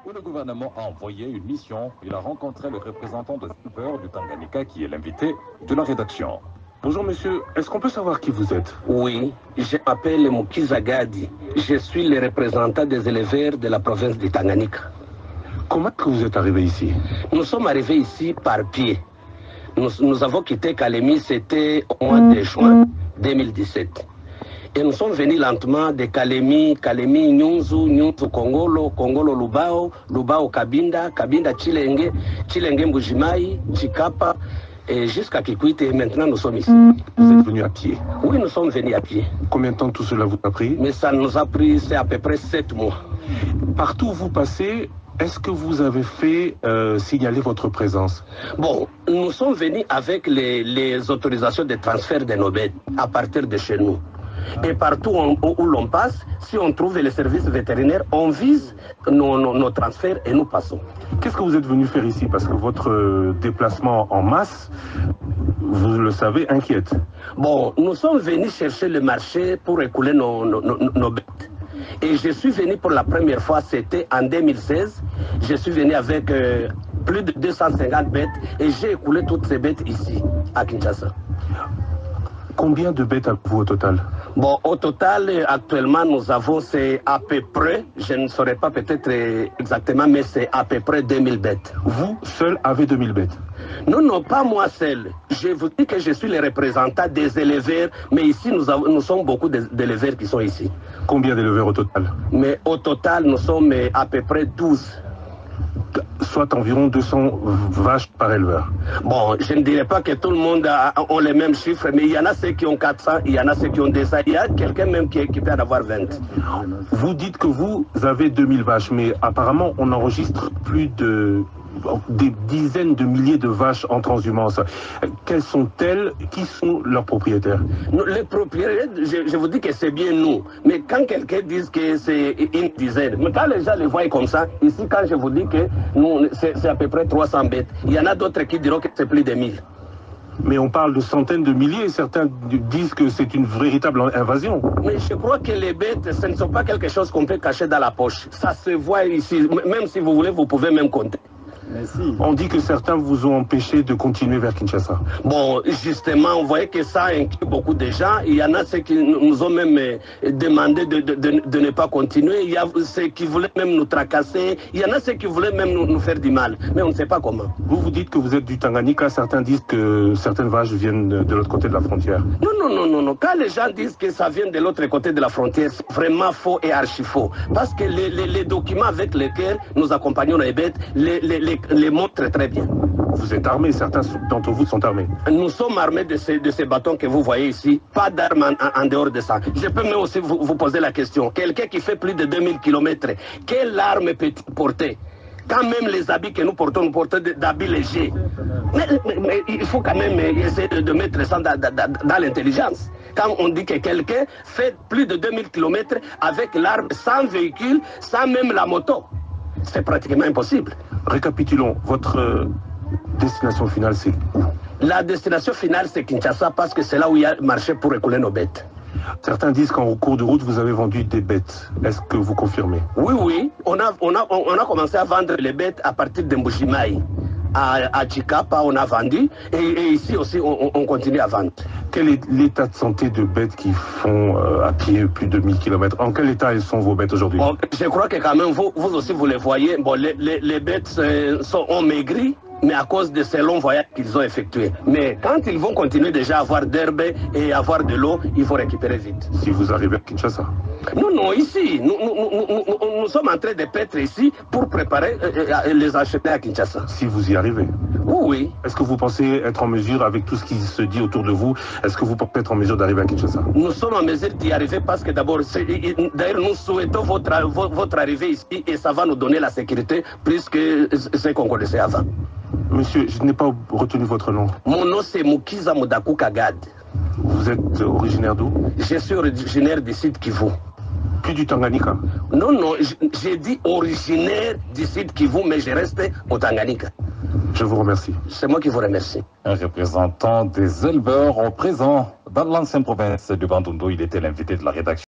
où le gouvernement a envoyé une mission. Il a rencontré le représentant de Super du Tanganyika qui est l'invité de la rédaction. Bonjour monsieur, est-ce qu'on peut savoir qui vous êtes? Oui, je m'appelle Mukiza Gadi. Je suis le représentant des éleveurs de la province du Tanganyika. Comment est-ce que vous êtes arrivé ici? Nous sommes arrivés ici par pied. Nous avons quitté Kalemi, c'était au mois de juin 2017. Et nous sommes venus lentement de Kalemi, Nyunzu, Kongolo, Kongolo Lubao, Lubao Kabinda, Kabinda Chilenge, Chilenge Mbujimai, Chikapa, et jusqu'à Kikwit, et maintenant nous sommes ici. Vous êtes venu à pied? Oui, nous sommes venus à pied. Combien de temps tout cela vous a pris? Mais ça nous a pris, c'est à peu près 7 mois. Partout où vous passez, est-ce que vous avez fait signaler votre présence? Bon, nous sommes venus avec les autorisations de transfert de nos bêtes à partir de chez nous. Et partout où l'on passe, si on trouve les services vétérinaires, on vise nos transferts et nous passons. Qu'est-ce que vous êtes venu faire ici? Parce que votre déplacement en masse, vous le savez, inquiète. Bon, nous sommes venus chercher le marché pour écouler nos bêtes. Et je suis venu pour la première fois, c'était en 2016. Je suis venu avec plus de 250 bêtes et j'ai écoulé toutes ces bêtes ici, à Kinshasa. Combien de bêtes avez-vous au total? Bon, au total, actuellement, nous avons, c'est à peu près, je ne saurais pas peut-être exactement, mais c'est à peu près 2000 bêtes. Vous, seul, avez 2000 bêtes? Non, non, pas moi seul. Je vous dis que je suis le représentant des éleveurs, mais ici, nous sommes beaucoup d'éleveurs qui sont ici. Combien d'éleveurs au total? Mais au total, nous sommes à peu près 12. Soit environ 200 vaches par éleveur. Bon, je ne dirais pas que tout le monde a les mêmes chiffres, mais il y en a ceux qui ont 400, il y en a ceux qui ont 200, il y a quelqu'un même qui peut en avoir 20. Vous dites que vous avez 2000 vaches, mais apparemment on enregistre plus de des dizaines de milliers de vaches en transhumance. Quelles sont-elles? Qui sont leurs propriétaires? Les propriétaires, je vous dis que c'est bien nous. Mais quand quelqu'un dit que c'est une dizaine, mais quand les gens les voient comme ça, ici quand je vous dis que c'est à peu près 300 bêtes, il y en a d'autres qui diront que c'est plus de 1000. Mais on parle de centaines de milliers, certains disent que c'est une véritable invasion. Mais je crois que les bêtes, ce ne sont pas quelque chose qu'on peut cacher dans la poche. Ça se voit ici, même si vous voulez, vous pouvez même compter. Merci. On dit que certains vous ont empêché de continuer vers Kinshasa. Bon, justement, on voyait que ça inquiète beaucoup de gens. Il y en a ceux qui nous ont même demandé de ne pas continuer. Il y a ceux qui voulaient même nous tracasser. Il y en a ceux qui voulaient même nous faire du mal. Mais on ne sait pas comment. Vous dites que vous êtes du Tanganyika. Certains disent que certaines vaches viennent de l'autre côté de la frontière. Non. Quand les gens disent que ça vient de l'autre côté de la frontière, c'est vraiment faux et archi faux. Parce que les documents avec lesquels nous accompagnons les bêtes, les montrent très bien. Vous êtes armés, certains d'entre vous sont armés. Nous sommes armés de ces bâtons que vous voyez ici. Pas d'armes en dehors de ça. Je peux même aussi vous poser la question. Quelqu'un qui fait plus de 2000 km, quelle arme peut-il porter? Quand même les habits que nous portons d'habits légers. Mais il faut quand même essayer de mettre ça dans l'intelligence. Quand on dit que quelqu'un fait plus de 2000 km avec l'arme, sans véhicule, sans même la moto, c'est pratiquement impossible. Récapitulons, votre destination finale c'est où? La destination finale c'est Kinshasa parce que c'est là où il y a le marché pour écouler nos bêtes. Certains disent qu'en cours de route vous avez vendu des bêtes. Est-ce que vous confirmez? Oui. On a commencé à vendre les bêtes à partir de Mbujimai. À Chikapa, on a vendu et ici aussi on continue à vendre. Quel est l'état de santé de bêtes qui font à pied plus de 1000 km? En quel état sont vos bêtes aujourd'hui? Bon, je crois que quand même vous aussi vous les voyez. Bon, les bêtes ont maigri, mais à cause de ces longs voyages qu'ils ont effectués. Mais quand ils vont continuer déjà à avoir d'herbe et à avoir de l'eau, il faut récupérer vite. Si vous arrivez à Kinshasa? Non, ici. Nous sommes en train de paître ici pour préparer les acheter à Kinshasa. Si vous y arrivez? Oui. Est-ce que vous pensez être en mesure, avec tout ce qui se dit autour de vous, est-ce que vous pensez être en mesure d'arriver à Kinshasa? Nous sommes en mesure d'y arriver parce que d'abord, d'ailleurs, nous souhaitons votre arrivée ici et ça va nous donner la sécurité plus que ce qu'on connaissait avant. Monsieur, je n'ai pas retenu votre nom. Mon nom c'est Mukiza Mudaku Kagad. Vous êtes originaire d'où? Je suis originaire du Sud Kivu. Plus du Tanganyika? Non, j'ai dit originaire du Sud Kivu, mais je reste au Tanganyika. Je vous remercie. C'est moi qui vous remercie. Un représentant des éleveurs présent dans l'ancienne province du Bandundu, il était l'invité de la rédaction.